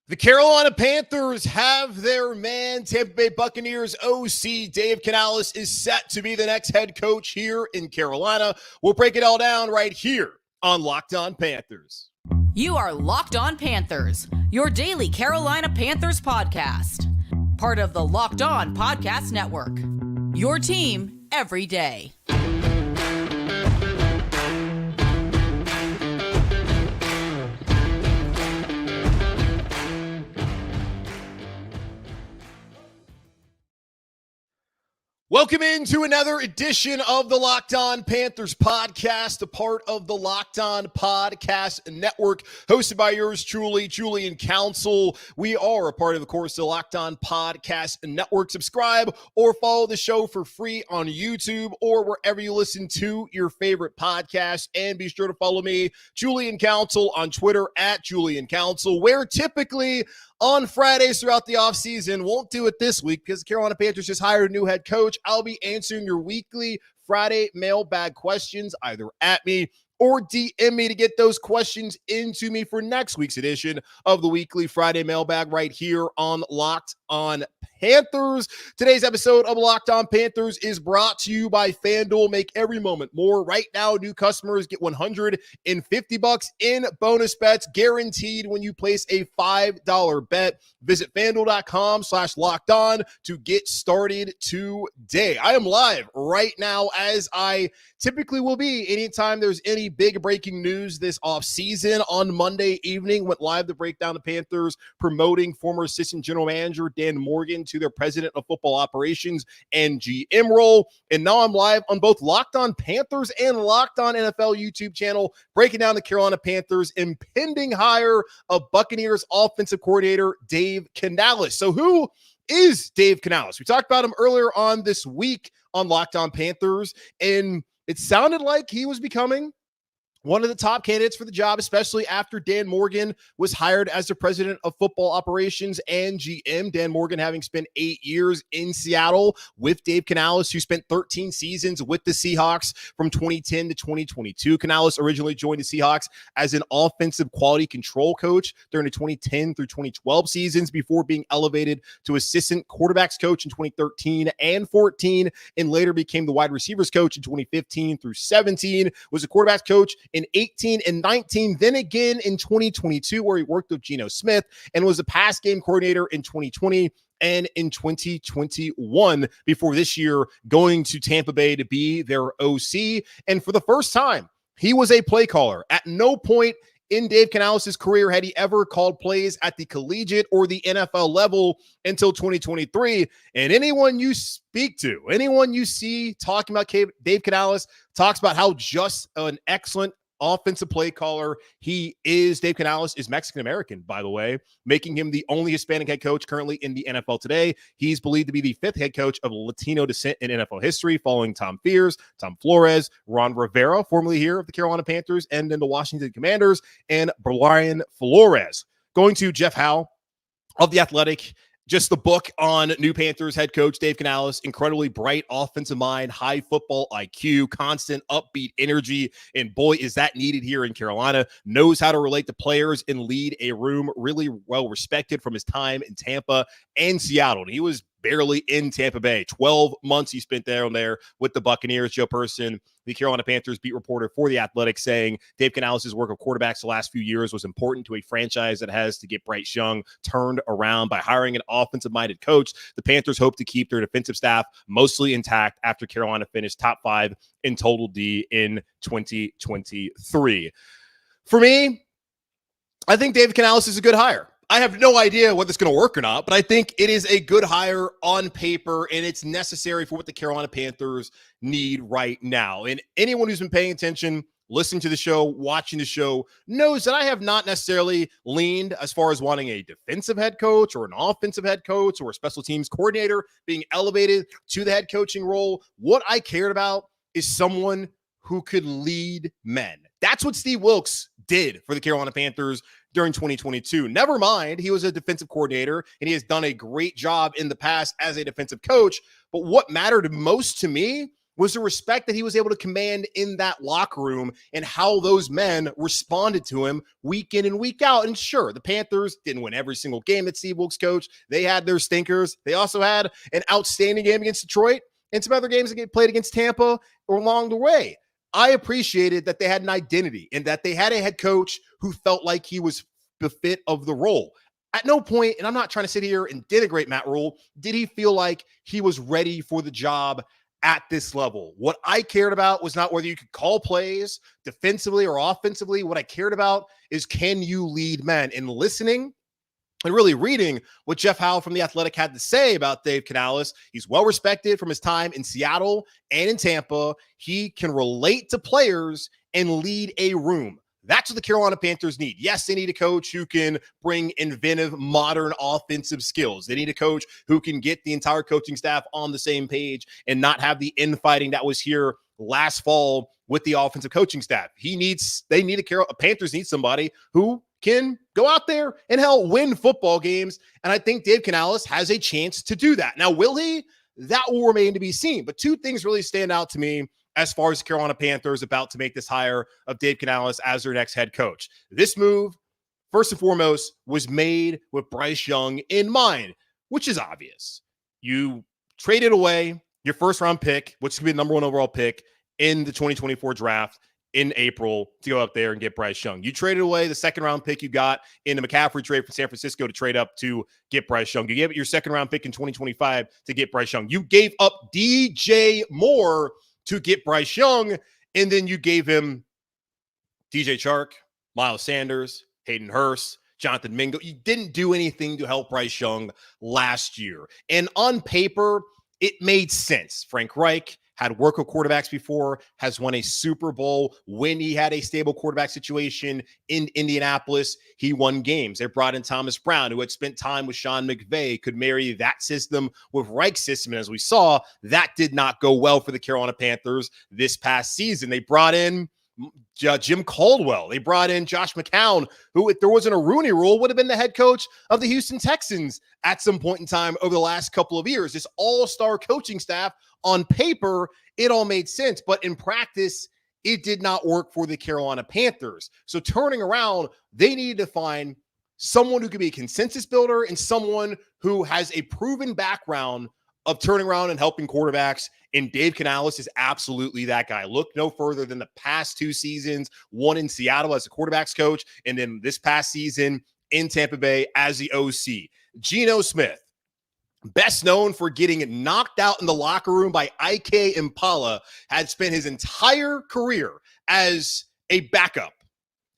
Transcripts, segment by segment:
The Carolina Panthers have their man, Tampa Bay Buccaneers OC Dave Canales is set to be the next head coach here in Carolina. We'll break it all down right here on Locked On Panthers. You are Locked On Panthers, your daily Carolina Panthers podcast. Part of the Locked On Podcast Network, your team every day. Welcome into another edition of the Locked On Panthers podcast, a part of the Locked On Podcast Network, hosted by yours truly, Julian Council. We are a part of, course, the Locked On Podcast Network. Subscribe or follow the show for free on YouTube or wherever you listen to your favorite podcast. And be sure to follow me, Julian Council, on Twitter at Julian Council, where typically on Fridays throughout the offseason, won't do it this week because the Carolina Panthers just hired a new head coach. I'll be answering your weekly Friday mailbag questions either at me or DM me to get those questions into me for next week's edition of the weekly Friday mailbag right here on Locked On Panthers. Today's episode of Locked On Panthers is brought to you by FanDuel. Make every moment more. Right now, new customers get $150 in bonus bets guaranteed when you place a $5 bet. Visit FanDuel.com/LockedOn to get started today. I am live right now, as I typically will be anytime there's any big breaking news this offseason. On Monday evening, went live to break down the Panthers promoting former assistant general manager Dan Morgan to their president of football operations and GM role. And now I'm live on both Locked On Panthers and Locked On NFL YouTube channel, breaking down the Carolina Panthers' impending hire of Buccaneers offensive coordinator Dave Canales. So who is Dave Canales? We talked about him earlier on this week on Locked On Panthers, and it sounded like he was becoming one of the top candidates for the job, especially after Dan Morgan was hired as the president of football operations and GM. Dan Morgan having spent 8 years in Seattle with Dave Canales, who spent 13 seasons with the Seahawks from 2010 to 2022. Canales originally joined the Seahawks as an offensive quality control coach during the 2010 through 2012 seasons before being elevated to assistant quarterbacks coach in 2013 and 14, and later became the wide receivers coach in 2015 through 17, was a quarterbacks coach in 18 and 19, then again in 2022, where he worked with Geno Smith, and was a pass game coordinator in 2020 and in 2021, before this year going to Tampa Bay to be their OC. And for the first time, he was a play caller. At no point in Dave Canales' career had he ever called plays at the collegiate or the NFL level until 2023. And anyone you speak to, anyone you see talking about Dave Canales, talks about how just an excellent offensive play caller he is. Dave Canales is Mexican-American, by the way, making him the only Hispanic head coach currently in the NFL today. He's believed to be the 5th head coach of Latino descent in NFL history, following Tom Fears, Tom Flores, Ron Rivera, formerly here of the Carolina Panthers and then the Washington Commanders, and Brian Flores. Going to Jeff Howe of The Athletic, just the book on new Panthers head coach Dave Canales, incredibly bright offensive mind, high football IQ, constant upbeat energy, and boy, is that needed here in Carolina. Knows how to relate to players and lead a room, really well respected from his time in Tampa and Seattle. And he was barely in Tampa Bay. 12 months he spent down there with the Buccaneers. Joe Person, the Carolina Panthers beat reporter for The Athletic, saying Dave Canales' work of quarterbacks the last few years was important to a franchise that has to get Bryce Young turned around. By hiring an offensive-minded coach, the Panthers hope to keep their defensive staff mostly intact after Carolina finished top 5 in total D in 2023. For me, I think David Canales is a good hire. I have no idea whether it's going to work or not, but I think it is a good hire on paper, and it's necessary for what the Carolina Panthers need right now. And anyone who's been paying attention, listening to the show, watching the show, knows that I have not necessarily leaned as far as wanting a defensive head coach or an offensive head coach or a special teams coordinator being elevated to the head coaching role. What I cared about is someone who could lead men. That's what Steve Wilkes did for the Carolina Panthers during 2022. Never mind, he was a defensive coordinator, and he has done a great job in the past as a defensive coach. But what mattered most to me was the respect that he was able to command in that locker room and how those men responded to him week in and week out. And sure, the Panthers didn't win every single game that Steve Wilkes coached. They had their stinkers. They also had an outstanding game against Detroit and some other games that get played against Tampa or along the way. I appreciated that they had an identity and that they had a head coach who felt like he was the fit of the role. At no point, and I'm not trying to sit here and denigrate Matt Rule, did he feel like he was ready for the job at this level. What I cared about was not whether you could call plays defensively or offensively. What I cared about is, can you lead men? And listening and really reading what Jeff Howe from The Athletic had to say about Dave Canales. He's well respected from his time in Seattle and in Tampa. He can relate to players and lead a room. That's what the Carolina Panthers need. Yes, they need a coach who can bring inventive, modern offensive skills. They need a coach who can get the entire coaching staff on the same page and not have the infighting that was here last fall with the offensive coaching staff. Panthers need somebody who can go out there and help win football games. And I think Dave Canales has a chance to do that. Now, will he? That will remain to be seen. But two things really stand out to me as far as the Carolina Panthers about to make this hire of Dave Canales as their next head coach. This move, first and foremost, was made with Bryce Young in mind, which is obvious. You traded away your first-round pick, which could be the number one overall pick in the 2024 draft in April to go up there and get Bryce Young. You traded away the second-round pick you got in the McCaffrey trade from San Francisco to trade up to get Bryce Young. You gave up your second-round pick in 2025 to get Bryce Young. You gave up DJ Moore to get Bryce Young, and then you gave him DJ Chark, Miles Sanders, Hayden Hurst, Jonathan Mingo. You didn't do anything to help Bryce Young last year. And on paper, it made sense. Frank Reich had worked with quarterbacks before, has won a Super Bowl. When he had a stable quarterback situation in Indianapolis, he won games. They brought in Thomas Brown, who had spent time with Sean McVay, could marry that system with Reich's system. And as we saw, that did not go well for the Carolina Panthers this past season. They brought in Jim Caldwell. They brought in Josh McCown, who, if there wasn't a Rooney Rule, would have been the head coach of the Houston Texans at some point in time over the last couple of years. This all-star coaching staff, on paper, it all made sense, but in practice, it did not work for the Carolina Panthers. So turning around, they needed to find someone who could be a consensus builder and someone who has a proven background of turning around and helping quarterbacks. And Dave Canales is absolutely that guy. Look no further than the past two seasons, one in Seattle as a quarterbacks coach, and then this past season in Tampa Bay as the OC. Geno Smith, best known for getting knocked out in the locker room by Ike Impala, had spent his entire career as a backup,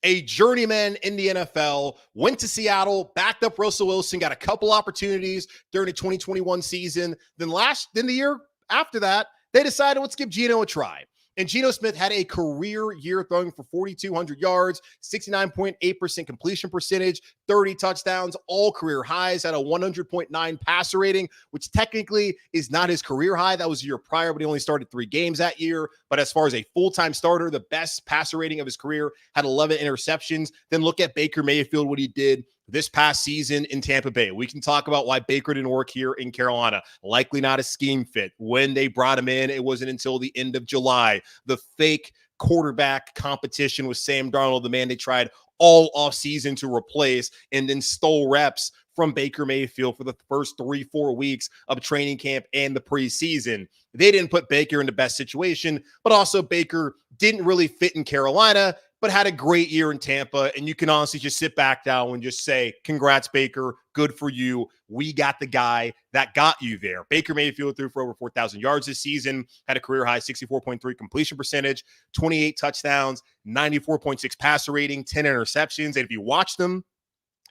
a journeyman in the NFL, went to Seattle, backed up Russell Wilson, got a couple opportunities during the 2021 season. Then the year after that, they decided, let's give Geno a try. And Geno Smith had a career year throwing for 4,200 yards, 69.8% completion percentage, 30 touchdowns, all career highs, at a 100.9 passer rating, which technically is not his career high. That was a year prior, but he only started 3 games that year. But as far as a full-time starter, the best passer rating of his career, had 11 interceptions. Then look at Baker Mayfield, what he did this past season in Tampa Bay. We can talk about why Baker didn't work here in Carolina. Likely not a scheme fit. When they brought him in, it wasn't until the end of July. The fake quarterback competition with Sam Darnold, the man they tried all offseason to replace, and then stole reps from Baker Mayfield for the first 3-4 weeks of training camp and the preseason. They didn't put Baker in the best situation, but also Baker didn't really fit in Carolina, but had a great year in Tampa. And you can honestly just sit back now and just say, congrats, Baker. Good for you. We got the guy that got you there. Baker Mayfield threw for over 4,000 yards this season, had a career high 64.3 completion percentage, 28 touchdowns, 94.6 passer rating, 10 interceptions. And if you watch them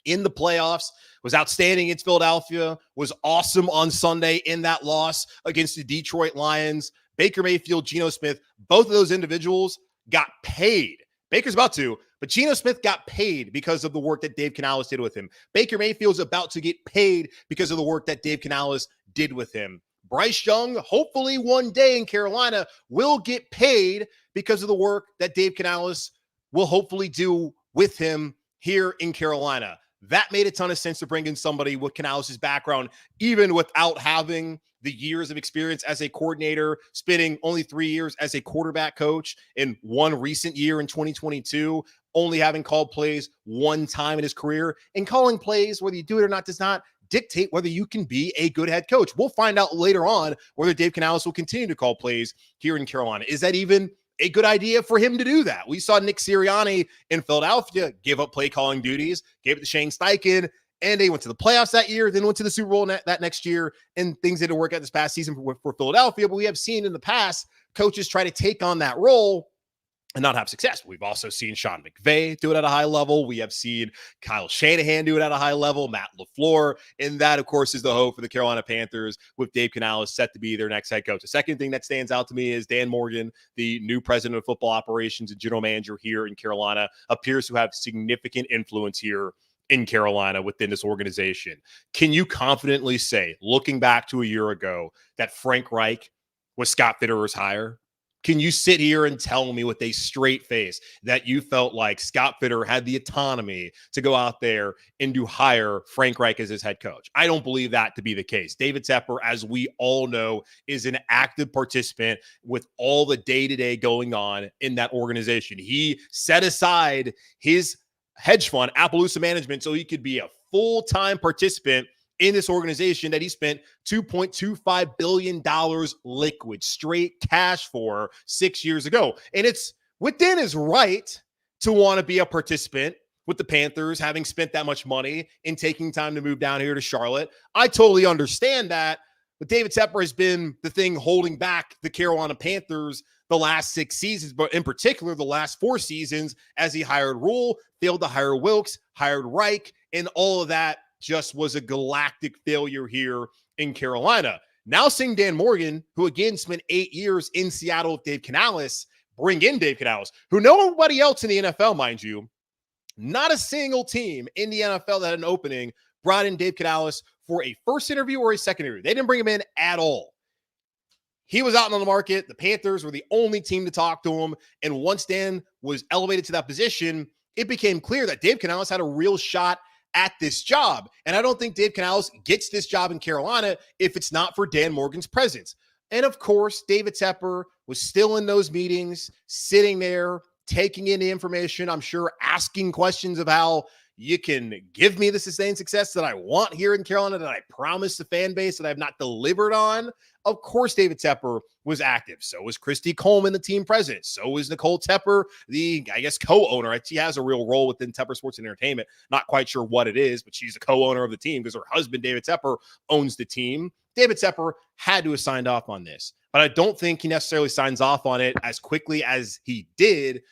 in the playoffs, was outstanding against Philadelphia, was awesome on Sunday in that loss against the Detroit Lions. Baker Mayfield, Geno Smith, both of those individuals got paid. Baker's about to, but Geno Smith got paid because of the work that Dave Canales did with him. Baker Mayfield's about to get paid because of the work that Dave Canales did with him. Bryce Young, hopefully one day in Carolina, will get paid because of the work that Dave Canales will hopefully do with him here in Carolina. that made a ton of sense to bring in somebody with Canales' background, even without having the years of experience as a coordinator, spending only 3 years as a quarterback coach in one recent year in 2022, only having called plays one time in his career. And calling plays, whether you do it or not, does not dictate whether you can be a good head coach. We'll find out later on whether Dave Canales will continue to call plays here in Carolina. Is that even a good idea for him to do that? We saw Nick Sirianni in Philadelphia give up play calling duties, gave it to Shane Steichen, and they went to the playoffs that year, then went to the Super Bowl that next year, and things didn't work out this past season for Philadelphia. But we have seen in the past coaches try to take on that role and not have success. We've also seen Sean McVay do it at a high level. We have seen Kyle Shanahan do it at a high level, Matt LaFleur. And that, of course, is the hope for the Carolina Panthers with Dave Canales set to be their next head coach. The second thing that stands out to me is Dan Morgan, the new president of football operations and general manager here in Carolina, appears to have significant influence here in Carolina within this organization. Can you confidently say, looking back to a year ago, that Frank Reich was Scott Fitterer's hire? Can you sit here and tell me with a straight face that you felt like Scott Fitterer had the autonomy to go out there and to hire Frank Reich as his head coach? I don't believe that to be the case. David Tepper, as we all know, is an active participant with all the day-to-day going on in that organization. He set aside his hedge fund, Appaloosa Management, so he could be a full-time participant in this organization that he spent $2.25 billion liquid straight cash for 6 years ago. And it's within his right to want to be a participant with the Panthers, having spent that much money and taking time to move down here to Charlotte. I totally understand that. But David Tepper has been the thing holding back the Carolina Panthers the last 6 seasons, but in particular the last 4 seasons, as he hired Rule, failed to hire Wilkes, hired Reich, and all of that just was a galactic failure here in Carolina. Now seeing Dan Morgan, who again spent 8 years in Seattle with Dave Canales, bring in Dave Canales, who nobody else in the NFL, mind you, not a single team in the NFL that had an opening brought in Dave Canales for a first interview or a second interview. They didn't bring him in at all. He was out on the market. The Panthers were the only team to talk to him. And once Dan was elevated to that position, it became clear that Dave Canales had a real shot at this job. And I don't think Dave Canales gets this job in Carolina if it's not for Dan Morgan's presence. And of course, David Tepper was still in those meetings, sitting there, taking in the information, I'm sure asking questions of how you can give me the sustained success that I want here in Carolina, that I promised the fan base that I have not delivered on. Of course, David Tepper was active. So was Christy Coleman, the team president. So was Nicole Tepper, the, I guess, co-owner. She has a real role within Tepper Sports and Entertainment. Not quite sure what it is, but she's a co-owner of the team because her husband, David Tepper, owns the team. David Tepper had to have signed off on this, but I don't think he necessarily signs off on it as quickly as he did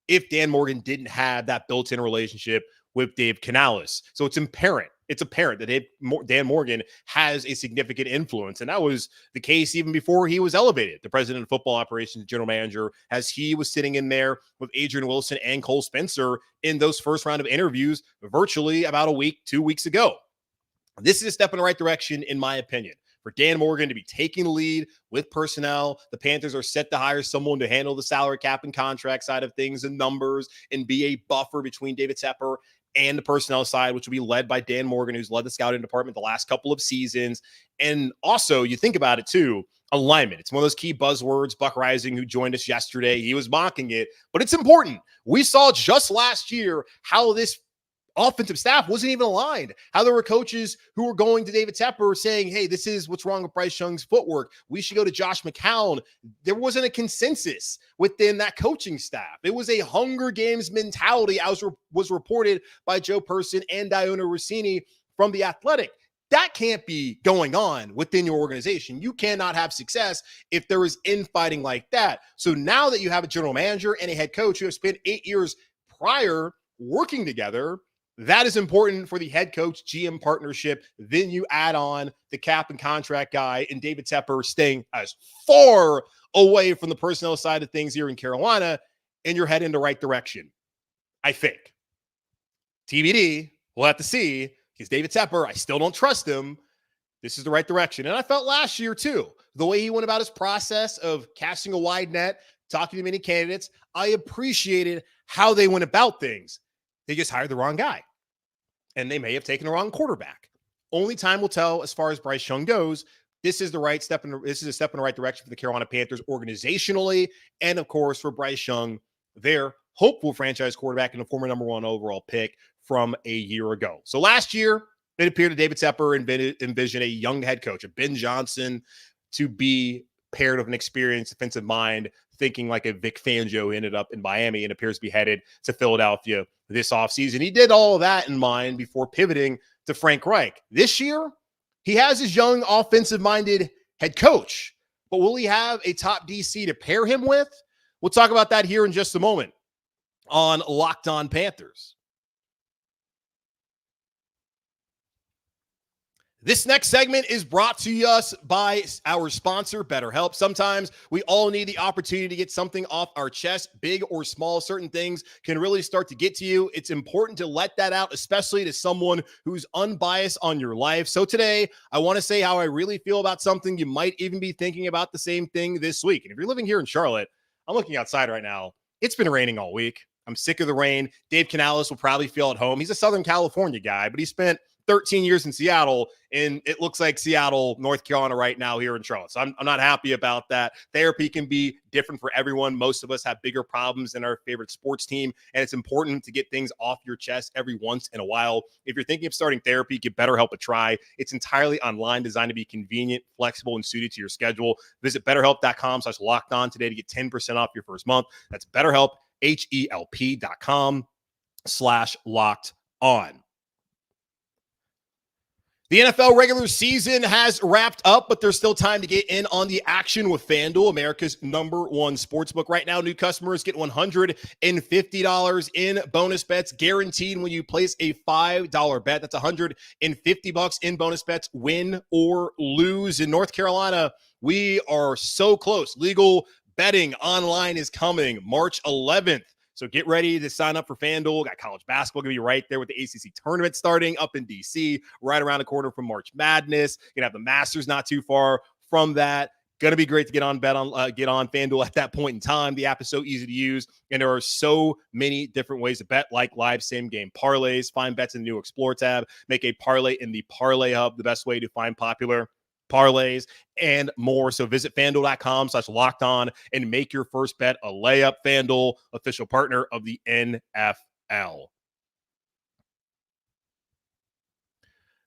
if Dan Morgan didn't have that built-in relationship with Dave Canales. So it's apparent that Dan Morgan has a significant influence. And that was the case even before he was elevated to president of football operations, general manager, as he was sitting in there with Adrian Wilson and Cole Spencer in those first round of interviews virtually about 2 weeks ago. This is a step in the right direction, in my opinion. For Dan Morgan to be taking the lead with personnel, the Panthers are set to hire someone to handle the salary cap and contract side of things and numbers and be a buffer between David Tepper and the personnel side, which will be led by Dan Morgan, who's led the scouting department the last couple of seasons. And also, you think about it too, alignment. It's one of those key buzzwords. Buck Rising, who joined us yesterday, he was mocking it, but it's important. We saw just last year how this offensive staff wasn't even aligned, how there were coaches who were going to David Tepper saying, hey, this is what's wrong with Bryce Young's footwork. We should go to Josh McCown. There wasn't a consensus within that coaching staff. It was a Hunger Games mentality, as was reported by Joe Person and Diona Rossini from The Athletic. That can't be going on within your organization. You cannot have success if there is infighting like that. So now that you have a general manager and a head coach who have spent 8 years prior working together, that is important for the head coach GM partnership. Then you add on the cap and contract guy and David Tepper staying as far away from the personnel side of things here in Carolina, and you're heading in the right direction, I think. TBD, we'll have to see, because David Tepper, I still don't trust him. This is the right direction. And I felt last year too, the way he went about his process of casting a wide net, talking to many candidates, I appreciated how they went about things. They just hired the wrong guy. and they may have taken the wrong quarterback. Only time will tell as far as Bryce Young goes. This is this is a step in the right direction for the Carolina Panthers organizationally, and of course for Bryce Young, their hopeful franchise quarterback and a former number 1 overall pick from a year ago. So last year, it appeared that David Tepper envisioned a young head coach, a Ben Johnson, to be paired with an experienced defensive mind, thinking like a Vic Fangio ended up in Miami and appears to be headed to Philadelphia this offseason. He did all of that in mind before pivoting to Frank Reich. This year, he has his young offensive-minded head coach, but will he have a top DC to pair him with? We'll talk about that here in just a moment on Locked On Panthers. This next segment is brought to us by our sponsor, BetterHelp. Sometimes we all need the opportunity to get something off our chest, big or small. Certain things can really start to get to you. It's important to let that out, especially to someone who's unbiased on your life. So today, I want to say how I really feel about something. You might even be thinking about the same thing this week. And if you're living here in Charlotte, I'm looking outside right now. It's been raining all week. I'm sick of the rain. Dave Canales will probably feel at home. He's a Southern California guy, but he spent 13 years in Seattle, and it looks like Seattle, North Carolina right now here in Charlotte. So I'm not happy about that. Therapy can be different for everyone. Most of us have bigger problems than our favorite sports team, and it's important to get things off your chest every once in a while. If you're thinking of starting therapy, give BetterHelp a try. It's entirely online, designed to be convenient, flexible, and suited to your schedule. Visit BetterHelp.com/lockedon today to get 10% off your first month. That's BetterHelp, HELP.com/locked-on. The NFL regular season has wrapped up, but there's still time to get in on the action with FanDuel, America's number 1 sportsbook. Right now, new customers get $150 in bonus bets guaranteed when you place a $5 bet. That's $150 in bonus bets, win or lose. In North Carolina, we are so close. Legal betting online is coming March 11th. So get ready to sign up for FanDuel. Got college basketball going to be right there with the ACC tournament starting up in DC, right around the corner from March Madness. You're going to have the Masters not too far from that. Going to be great to get on FanDuel at that point in time. The app is so easy to use, and there are so many different ways to bet, like live same-game parlays. Find bets in the new Explore tab. Make a parlay in the Parlay Hub, the best way to find popular parlays, and more. So visit FanDuel.com/lockedon and make your first bet a layup. FanDuel, official partner of the NFL.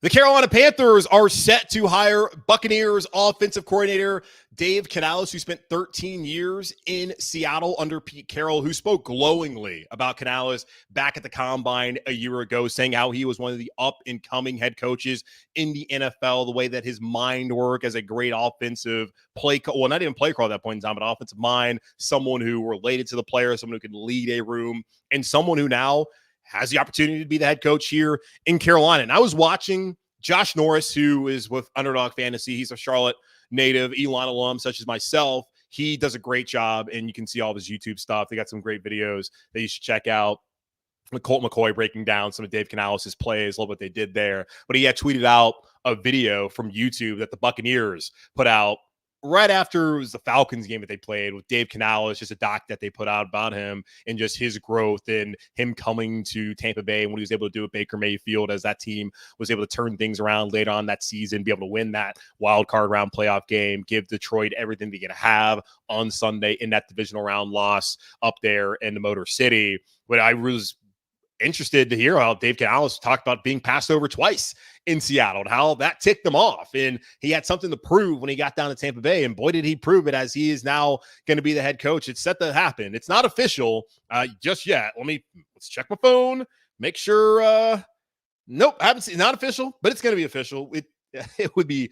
The Carolina Panthers are set to hire Buccaneers offensive coordinator Dave Canales, who spent 13 years in Seattle under Pete Carroll, who spoke glowingly about Canales back at the Combine a year ago, saying how he was one of the up-and-coming head coaches in the NFL, the way that his mind worked as a great offensive not even play call at that point in time, but offensive mind, someone who related to the player, someone who could lead a room, and someone who now has the opportunity to be the head coach here in Carolina. And I was watching Josh Norris, who is with Underdog Fantasy. He's a Charlotte native, Elon alum, such as myself. He does a great job, and you can see all of his YouTube stuff. They got some great videos that you should check out. Colt McCoy breaking down some of Dave Canales' plays, love what they did there. But he had tweeted out a video from YouTube that the Buccaneers put out right after it was the Falcons game that they played with Dave Canales, just a doc that they put out about him and just his growth and him coming to Tampa Bay and what he was able to do with Baker Mayfield as that team was able to turn things around later on that season, be able to win that wild card round playoff game, give Detroit everything they're going to have on Sunday in that divisional round loss up there in the Motor City. But I was interested to hear how Dave Canales talked about being passed over twice in Seattle and how that ticked him off. And he had something to prove when he got down to Tampa Bay. And boy, did he prove it, as he is now going to be the head coach. It's set to happen. It's not official just yet. Let's check my phone, make sure. Nope, I haven't seen. Not official, but it's going to be official. It would be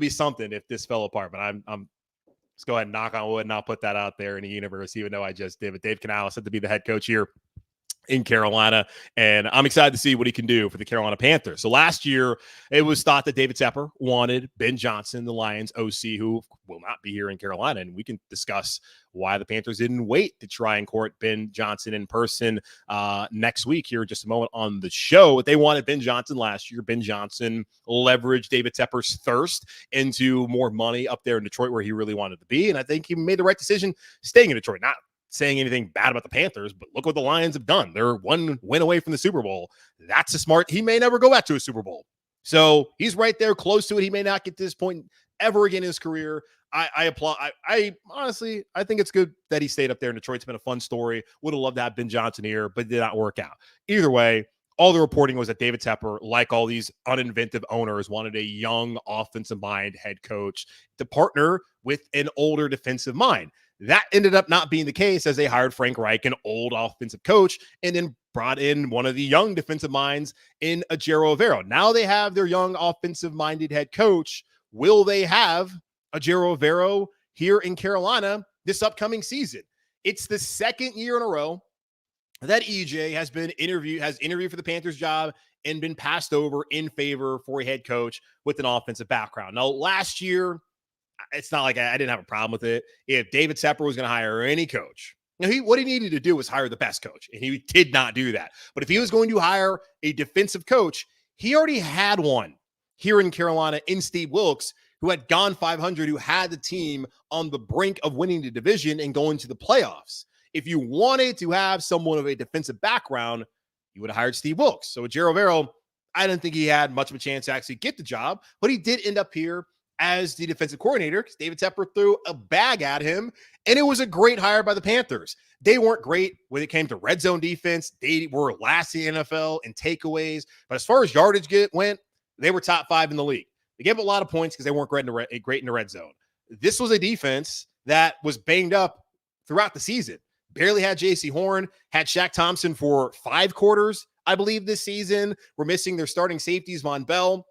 something if this fell apart. But I'm let's go ahead and knock on wood and I'll put that out there in the universe, even though I just did. But Dave Canales said to be the head coach here in Carolina, and I'm excited to see what he can do for the Carolina Panthers. So last year, it was thought that David Tepper wanted Ben Johnson, the Lions OC, who will not be here in Carolina, and we can discuss why the Panthers didn't wait to try and court Ben Johnson in person next week here in just a moment on the show. They wanted Ben Johnson last year. Ben Johnson leveraged David Tepper's thirst into more money up there in Detroit where he really wanted to be, and I think he made the right decision staying in Detroit. Not saying anything bad about the Panthers, but look what the Lions have done. They're one win away from the Super Bowl. That's a smart. He may never go back to a Super Bowl. So he's right there close to it. He may not get to this point ever again in his career. I applaud. I honestly, I think it's good that he stayed up there in Detroit. It's been a fun story. Would have loved to have Ben Johnson here, but it did not work out. Either way, all the reporting was that David Tepper, like all these uninventive owners, wanted a young offensive mind head coach to partner with an older defensive mind. That ended up not being the case, as they hired Frank Reich, an old offensive coach, and then brought in one of the young defensive minds in Ejiro Evero. Now they have their young offensive-minded head coach. Will they have Ejiro Evero here in Carolina this upcoming season? It's the second year in a row that EJ has interviewed for the Panthers job and been passed over in favor for a head coach with an offensive background. Now, last year, it's not like I didn't have a problem with it. If David Tepper was going to hire any coach, what he needed to do was hire the best coach, and he did not do that. But if he was going to hire a defensive coach, he already had one here in Carolina in Steve Wilks, who had gone 500, who had the team on the brink of winning the division and going to the playoffs. If you wanted to have someone of a defensive background, you would have hired Steve Wilks. So Ejiro Evero, I didn't think he had much of a chance to actually get the job, but he did end up here as the defensive coordinator because David Tepper threw a bag at him, and it was a great hire by the Panthers. They weren't great when it came to red zone defense. They were last in the NFL in takeaways, but as far as yardage went, they were top 5 in the league. They gave up a lot of points because they weren't great in the red zone. This was a defense that was banged up throughout the season. Barely had J.C. Horn, had Shaq Thompson for 5 quarters, I believe, this season. We're missing their starting safeties, Von Bell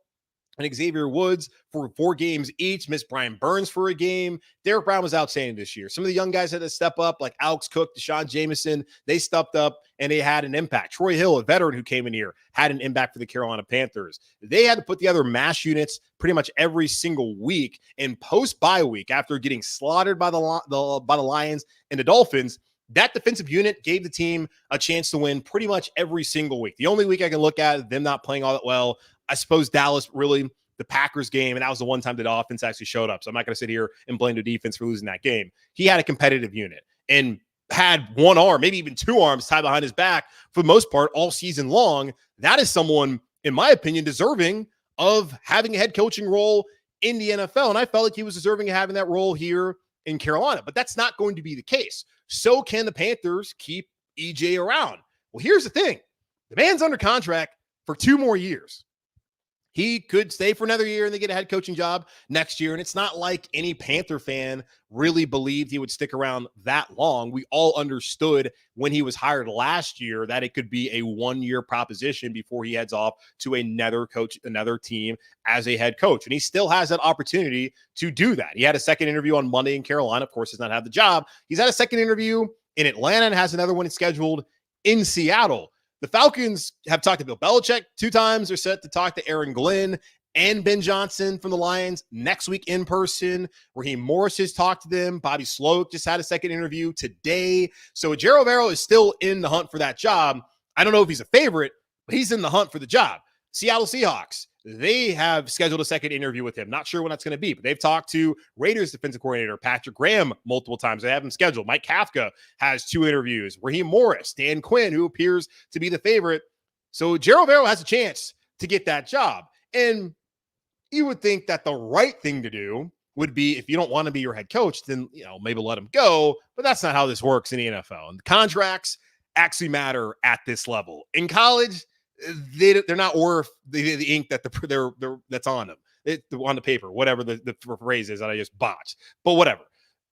and Xavier Woods, for 4 games each. Missed Brian Burns for a game. Derek Brown was outstanding this year. Some of the young guys had to step up, like Alex Cook, Deshaun Jameson. They stepped up, and they had an impact. Troy Hill, a veteran who came in here, had an impact for the Carolina Panthers. They had to put together mass units pretty much every single week. And post-bye week, after getting slaughtered by the Lions and the Dolphins, that defensive unit gave the team a chance to win pretty much every single week. The only week I can look at them not playing all that well, I suppose Dallas, really, the Packers game, and that was the one time that the offense actually showed up. So I'm not going to sit here and blame the defense for losing that game. He had a competitive unit and had one arm, maybe even 2 arms tied behind his back for the most part all season long. That is someone, in my opinion, deserving of having a head coaching role in the NFL. And I felt like he was deserving of having that role here in Carolina, but that's not going to be the case. So can the Panthers keep EJ around? Well, here's the thing. The man's under contract for 2 more years. He could stay for another year and they get a head coaching job next year. And it's not like any Panther fan really believed he would stick around that long. We all understood when he was hired last year that it could be a 1-year proposition before he heads off to another team as a head coach. And he still has that opportunity to do that. He had a second interview on Monday in Carolina. Of course, does not have the job. He's had a second interview in Atlanta and has another one scheduled in Seattle. The Falcons have talked to Bill Belichick 2 times. They're set to talk to Aaron Glenn and Ben Johnson from the Lions next week in person. Raheem Morris has talked to them. Bobby Sloak just had a second interview today. So Ejiro Evero is still in the hunt for that job. I don't know if he's a favorite, but he's in the hunt for the job. Seattle Seahawks, they have scheduled a second interview with him. Not sure when that's going to be, but they've talked to Raiders defensive coordinator Patrick Graham multiple times. They have him scheduled. Mike Kafka has 2 interviews. Raheem Morris, Dan Quinn, who appears to be the favorite. So Ejiro Evero has a chance to get that job. And you would think that the right thing to do would be, if you don't want to be your head coach, then, maybe let him go. But that's not how this works in the NFL. And the contracts actually matter at this level. In college, they're not worth the ink that that's on them. On the paper, whatever the phrase is that I just botched. But whatever.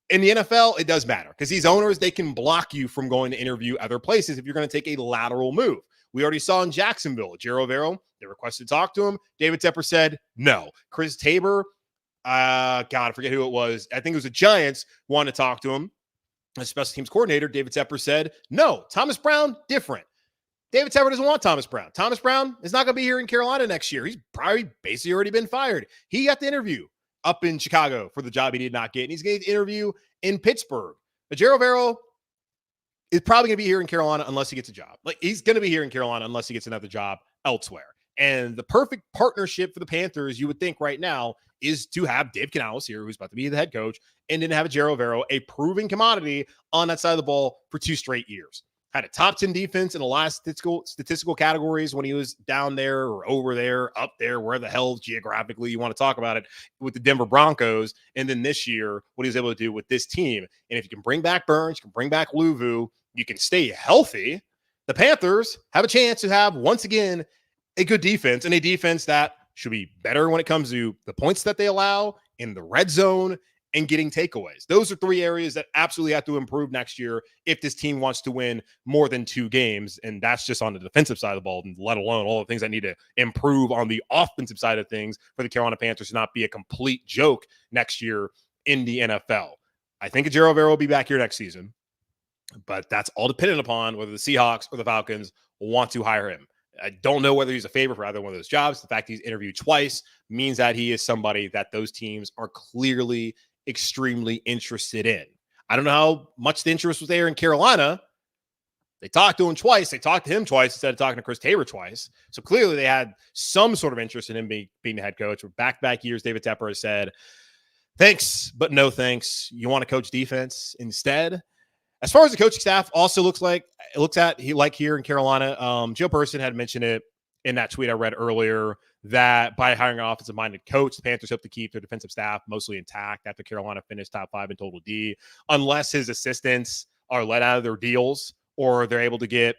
In the NFL, it does matter because these owners, they can block you from going to interview other places if you're going to take a lateral move. We already saw in Jacksonville, Ejiro Evero, they requested to talk to him. David Tepper said no. Chris Tabor, I forget who it was. I think it was the Giants wanted to talk to him. As special teams coordinator, David Tepper said no. Thomas Brown, different. David Tepper doesn't want Thomas Brown. Thomas Brown is not going to be here in Carolina next year. He's probably basically already been fired. He got the interview up in Chicago for the job he did not get, and he's going to interview in Pittsburgh. Ejiro Evero is probably going to be here in Carolina unless he gets a job. He's going to be here in Carolina unless he gets another job elsewhere. And the perfect partnership for the Panthers, you would think right now, is to have Dave Canales here, who's about to be the head coach, and then have Ejiro Evero, a proven commodity on that side of the ball for 2 straight years. Had a top 10 defense in a lot of statistical categories when he was down there or over there, up there, where the hell geographically you want to talk about it, with the Denver Broncos. And then this year, what he was able to do with this team. And if you can bring back Burns, you can bring back Luvu, you can stay healthy, the Panthers have a chance to have, once again, a good defense, and a defense that should be better when it comes to the points that they allow in the red zone and getting takeaways. Those are 3 areas that absolutely have to improve next year if this team wants to win more than 2 games. And that's just on the defensive side of the ball, and let alone all the things that need to improve on the offensive side of things for the Carolina Panthers to not be a complete joke next year in the NFL. I think Ejiro Evero will be back here next season, but that's all dependent upon whether the Seahawks or the Falcons want to hire him. I don't know whether he's a favorite for either one of those jobs. The fact he's interviewed twice means that he is somebody that those teams are clearly extremely interested in. I don't know how much the interest was there in Carolina. They talked to him twice. They talked to him twice instead of talking to Chris Tabor twice. So clearly they had some sort of interest in him being the head coach. For back-to-back years, David Tepper has said, thanks, but no thanks. You want to coach defense instead? As far as the coaching staff also looks like here in Carolina, Joe Person had mentioned it in that tweet I read earlier, that by hiring an offensive-minded coach, the Panthers hope to keep their defensive staff mostly intact after Carolina finished top 5 in total D, unless his assistants are let out of their deals or they're able to get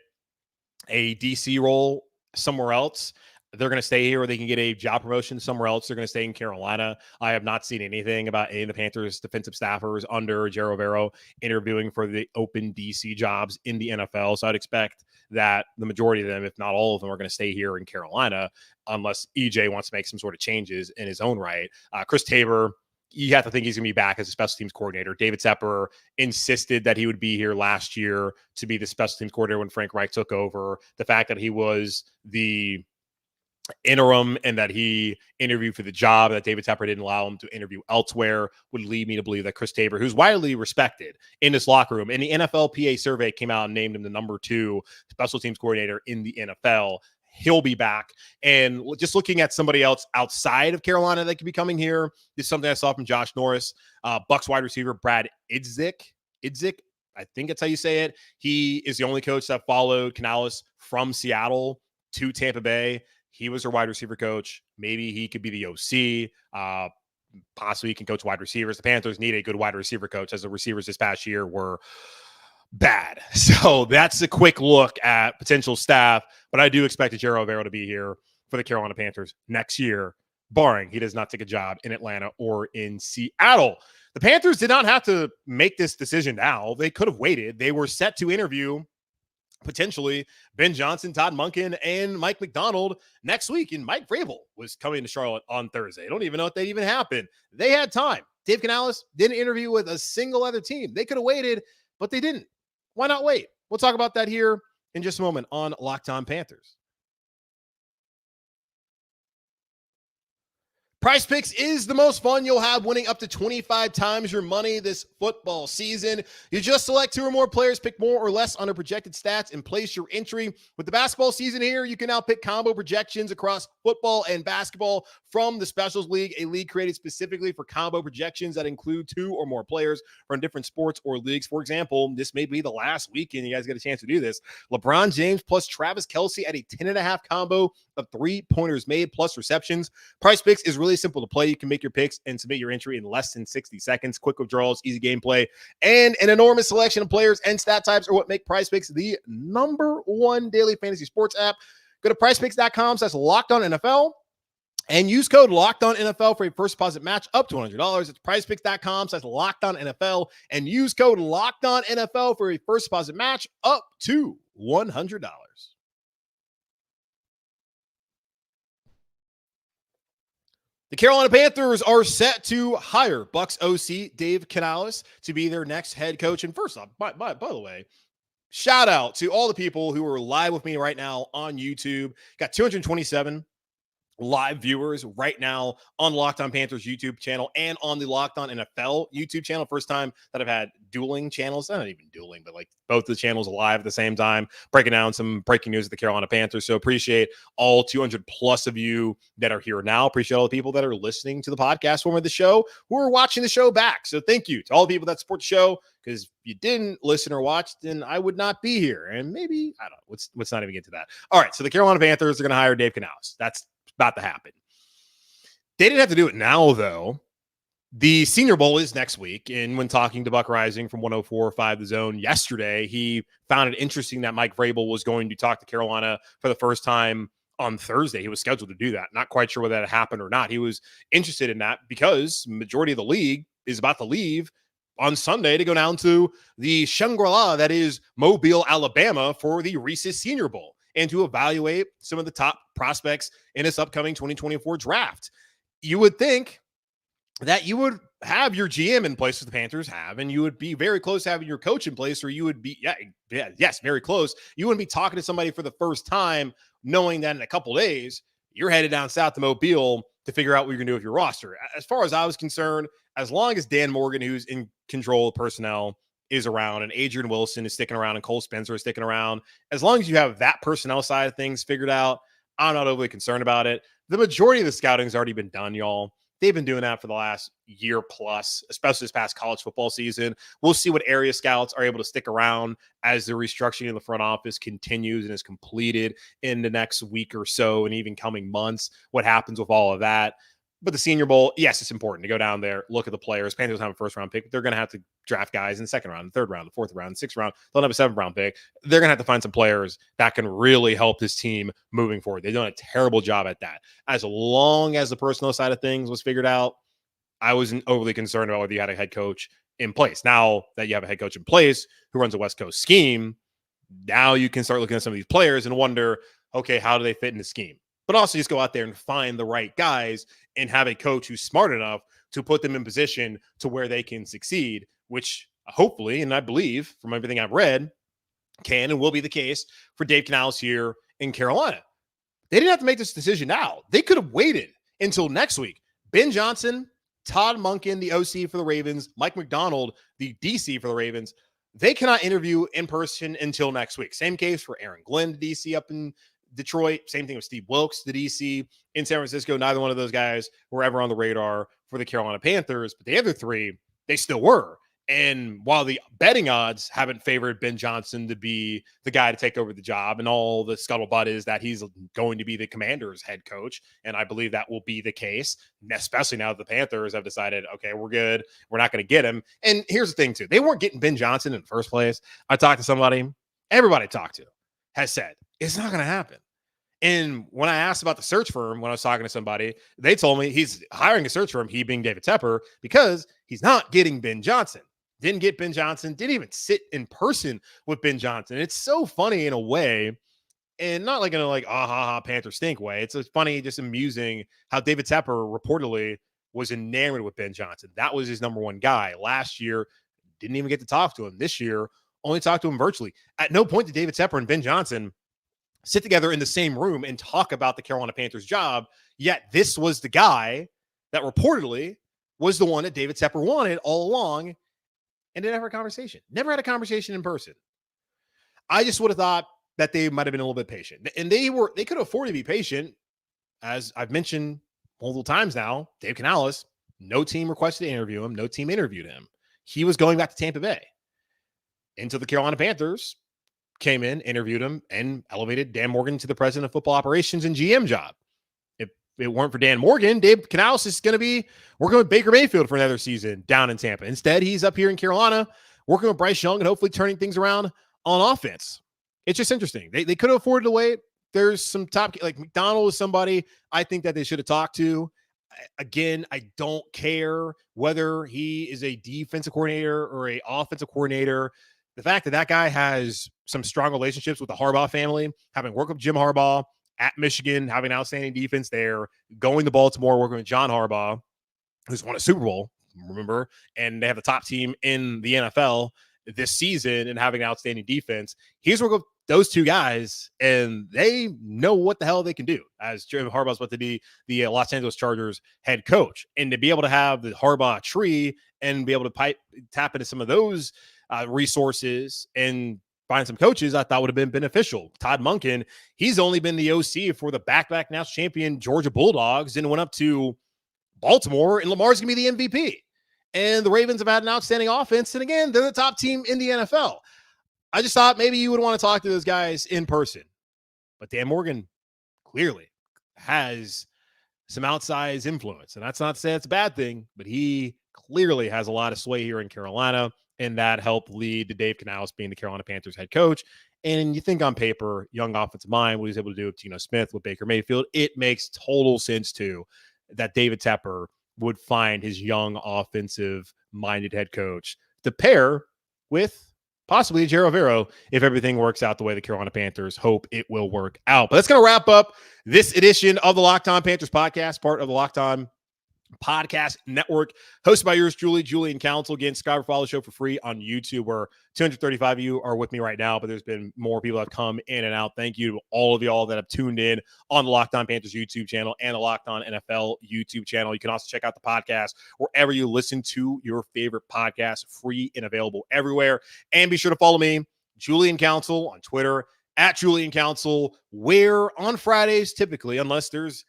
a DC role somewhere else. They're going to stay here, or they can get a job promotion somewhere else. They're going to stay in Carolina. I have not seen anything about any of the Panthers defensive staffers under Ejiro Evero interviewing for the open DC jobs in the NFL. So I'd expect that the majority of them, if not all of them, are going to stay here in Carolina unless EJ wants to make some sort of changes in his own right. Chris Tabor, you have to think he's going to be back as a special teams coordinator. David Tepper insisted that he would be here last year to be the special teams coordinator when Frank Reich took over. The fact that he was the interim and that he interviewed for the job, that David Tepper didn't allow him to interview elsewhere, would lead me to believe that Chris Tabor, who's widely respected in this locker room, and the NFLPA survey came out and named him the number 2 special teams coordinator in the NFL, he'll be back. And just looking at somebody else outside of Carolina that could be coming here is something I saw from Josh Norris. Bucs wide receiver Brad Idzik, I think that's how you say it. He is the only coach that followed Canales from Seattle to Tampa Bay. He was their wide receiver coach. Maybe he could be the OC. Possibly he can coach wide receivers. The Panthers need a good wide receiver coach, as the receivers this past year were bad. So that's a quick look at potential staff. But I do expect Ejiro Evero to be here for the Carolina Panthers next year, barring he does not take a job in Atlanta or in Seattle. The Panthers did not have to make this decision now. They could have waited. They were set to interview potentially Ben Johnson, Todd Monken, and Mike McDonald next week. And Mike Vrabel was coming to Charlotte on Thursday. I don't even know if that even happened. They had time. Dave Canales didn't interview with a single other team. They could have waited, but they didn't. Why not wait? We'll talk about that here in just a moment on Locked On Panthers. PrizePicks is the most fun you'll have, winning up to 25 times your money this football season. You just select 2 or more players, pick more or less on their projected stats, and place your entry. With the basketball season here, you can now pick combo projections across football and basketball from the Specials League, a league created specifically for combo projections that include 2 or more players from different sports or leagues. For example, this may be the last weekend you guys get a chance to do this. LeBron James plus Travis Kelce at a 10.5 combo of 3-pointers made plus receptions. PrizePicks is really simple to play. You can make your picks and submit your entry in less than 60 seconds. Quick withdrawals, easy gameplay, and an enormous selection of players and stat types are what make PrizePicks the #1 daily fantasy sports app. Go to PrizePicks.com/LockedOnNFL and use code LockedOnNFL for a first deposit match up to $100. It's PrizePicks.com/LockedOnNFL and use code LockedOnNFL for a first deposit match up to $100. The Carolina Panthers are set to hire Bucs OC Dave Canales to be their next head coach. And first off, by the way, shout out to all the people who are live with me right now on YouTube. Got 227 live viewers right now on Locked On Panthers YouTube channel and on the Locked On NFL YouTube channel. First time that I've had dueling channels. Not even dueling, but like both the channels live at the same time, breaking down some breaking news of the Carolina Panthers. So appreciate all 200 plus of you that are here now. Appreciate all the people that are listening to the podcast form of the show, who are watching the show back. So thank you to all the people that support the show, because if you didn't listen or watch, then I would not be here. And maybe, I don't know, let's not even get to that. All right, so the Carolina Panthers are going to hire Dave Canales. That's about to happen. They didn't have to do it now, though. The Senior Bowl is next week, and when talking to Buck Rising from 104.5 The Zone yesterday, he found it interesting that Mike Vrabel was going to talk to Carolina for the first time on Thursday. He was scheduled to do that. Not quite sure whether that happened or not. He was interested in that because majority of the league is about to leave on Sunday to go down to the Shangri-La that is Mobile, Alabama for the Reese's Senior Bowl, and to evaluate some of the top prospects in this upcoming 2024 draft. You would think that you would have your GM in place, as the Panthers have, and you would be very close to having your coach in place, or you would be, yes, very close. You wouldn't be talking to somebody for the first time, knowing that in a couple days, you're headed down south to Mobile to figure out what you're going to do with your roster. As far as I was concerned, as long as Dan Morgan, who's in control of personnel, is around, and Adrian Wilson is sticking around, and Cole Spencer is sticking around, as long as you have that personnel side of things figured out, I'm not overly concerned about it. The majority of the scouting has already been done, y'all. They've been doing that for the last year plus, especially this past college football season. We'll see what area scouts are able to stick around as the restructuring in the front office continues and is completed in the next week or so, and even coming months, what happens with all of that. But the Senior Bowl, yes, it's important to go down there, look at the players. Panthers don't have a first-round pick, but they're going to have to draft guys in the second round, the third round, the fourth round, the sixth round. They'll have a seventh-round pick. They're going to have to find some players that can really help this team moving forward. They've done a terrible job at that. As long as the personal side of things was figured out, I wasn't overly concerned about whether you had a head coach in place. Now that you have a head coach in place who runs a West Coast scheme, now you can start looking at some of these players and wonder, okay, how do they fit in the scheme? But also just go out there and find the right guys and have a coach who's smart enough to put them in position to where they can succeed, which hopefully, and I believe from everything I've read, can and will be the case for Dave Canales here in Carolina. They didn't have to make this decision now. They could have waited until next week. Ben Johnson, Todd Monken, the OC for the Ravens, Mike McDonald, the DC for the Ravens, they cannot interview in person until next week. Same case for Aaron Glenn, the DC up in Detroit. Same thing with Steve Wilkes, the DC in San Francisco. Neither one of those guys were ever on the radar for the Carolina Panthers, but the other three, they still were. And while the betting odds haven't favored Ben Johnson to be the guy to take over the job, and all the scuttlebutt is that he's going to be the Commanders head coach, and I believe that will be the case, especially now that the Panthers have decided, okay, we're good, we're not going to get him. And here's the thing too, they weren't getting Ben Johnson in the first place. I talked to somebody, everybody I talked to has said it's not going to happen. And when I asked about the search firm, when I was talking to somebody, they told me he's hiring a search firm, he being David Tepper, because he's not getting Ben Johnson. Didn't get Ben Johnson, didn't even sit in person with Ben Johnson. It's so funny in a way, and not like in a like, ah, ha, ha, Panther stink way. It's funny, just amusing how David Tepper reportedly was enamored with Ben Johnson. That was his number one guy. Last year, didn't even get to talk to him. This year, only talked to him virtually. At no point did David Tepper and Ben Johnson sit together in the same room and talk about the Carolina Panthers job, yet this was the guy that reportedly was the one that David Tepper wanted all along, and didn't have a conversation. Never had a conversation in person. I just would have thought that they might have been a little bit patient. And they could afford to be patient. As I've mentioned multiple times now, Dave Canales, no team requested to interview him. No team interviewed him. He was going back to Tampa Bay until the Carolina Panthers came in, interviewed him, and elevated Dan Morgan to the president of football operations and GM job. If it weren't for Dan Morgan, Dave Canales is going to be working with Baker Mayfield for another season down in Tampa. Instead, he's up here in Carolina working with Bryce Young and hopefully turning things around on offense. It's just interesting. They could have afforded to wait. There's some top, like McDonald is somebody I think that they should have talked to. Again, I don't care whether he is a defensive coordinator or a offensive coordinator. The fact that that guy has some strong relationships with the Harbaugh family, having worked with Jim Harbaugh at Michigan, having outstanding defense there, going to Baltimore, working with John Harbaugh, who's won a Super Bowl, remember, and they have the top team in the NFL this season and having an outstanding defense. He's worked with those two guys, and they know what the hell they can do, as Jim Harbaugh's about to be the Los Angeles Chargers head coach. And to be able to have the Harbaugh tree and be able to tap into some of those resources and find some coaches, I thought would have been beneficial. Todd Monken, he's only been the OC for the back-to-back national champion Georgia Bulldogs and went up to Baltimore, and Lamar's going to be the MVP. And the Ravens have had an outstanding offense, and again, they're the top team in the NFL. I just thought maybe you would want to talk to those guys in person. But Dan Morgan clearly has some outsized influence. And that's not to say it's a bad thing, but he clearly has a lot of sway here in Carolina, and that helped lead to Dave Canales being the Carolina Panthers head coach. And you think on paper, young offensive mind, what he's able to do with Geno Smith, with Baker Mayfield, it makes total sense too that David Tepper would find his young offensive-minded head coach to pair with possibly Ejiro Evero if everything works out the way the Carolina Panthers hope it will work out. But that's going to wrap up this edition of the Locked On Panthers podcast, part of the Locked On Podcast Network, hosted by yours truly, Julian Council. Again, subscribe or follow the show for free on YouTube, where 235 of you are with me right now, but there's been more people that have come in and out. Thank you to all of y'all that have tuned in on the Locked On Panthers YouTube channel and the Locked On NFL YouTube channel. You can also check out the podcast wherever you listen to your favorite podcast, free and available everywhere. And be sure to follow me, Julian Council, on Twitter, at Julian Council, where on Fridays, typically, unless there's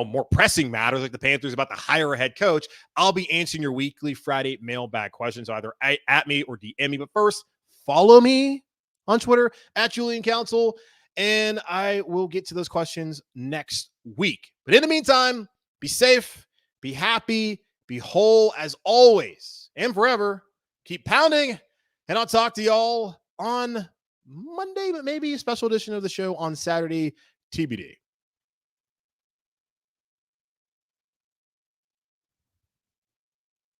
more pressing matters like the Panthers about to hire a head coach, I'll be answering your weekly Friday mailbag questions, either at me or DM me. But first, follow me on Twitter at Julian Council, and I will get to those questions next week. But in the meantime, be safe, be happy, be whole as always and forever. Keep pounding, and I'll talk to y'all on Monday, but maybe a special edition of the show on Saturday, TBD.